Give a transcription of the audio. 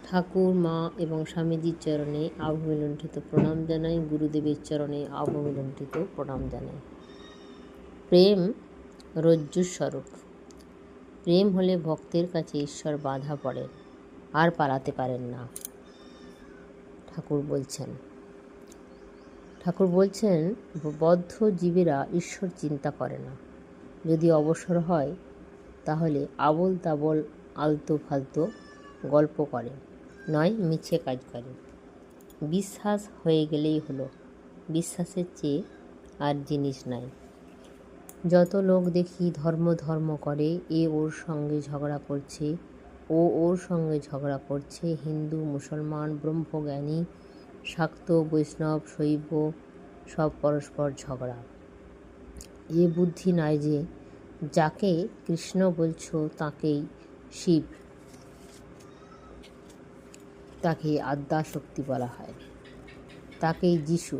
ঠাকুর, মা এবং স্বামীজির চরণে আবহমিলুণ্ঠিত প্রণাম জানাই। গুরুদেবের চরণে আবহমিলুণ্ঠিত প্রণাম জানাই। প্রেম রজ্জুর স্বরূপ। প্রেম হলে ভক্তের কাছে ঈশ্বর বাধা পড়েন, আর পালাতে পারেন না। ঠাকুর বলছেন বদ্ধ জীবেরা ঈশ্বর চিন্তা করে না। যদি অবসর হয় তাহলে আবোল তাবোল আলতো ফালতো গল্প করে, নয় মিছে কাজ করে। বিশ্বাস হয়ে গেলেই হলো। বিশ্বাসের চেয়ে আর জিনিস নাই। যত লোক দেখি ধর্ম ধর্ম করে, এ ওর সঙ্গে ঝগড়া করছে, ও ওর সঙ্গে ঝগড়া করছে। হিন্দু, মুসলমান, ব্রহ্মজ্ঞানী, শাক্ত, বৈষ্ণব, শৈব সব পরস্পর ঝগড়া। এ বুদ্ধি নাই যে যাকে কৃষ্ণ বলছ তাকেই শিব, তাকে আদ্যাশক্তি বলা হয়, তাকেই যিশু,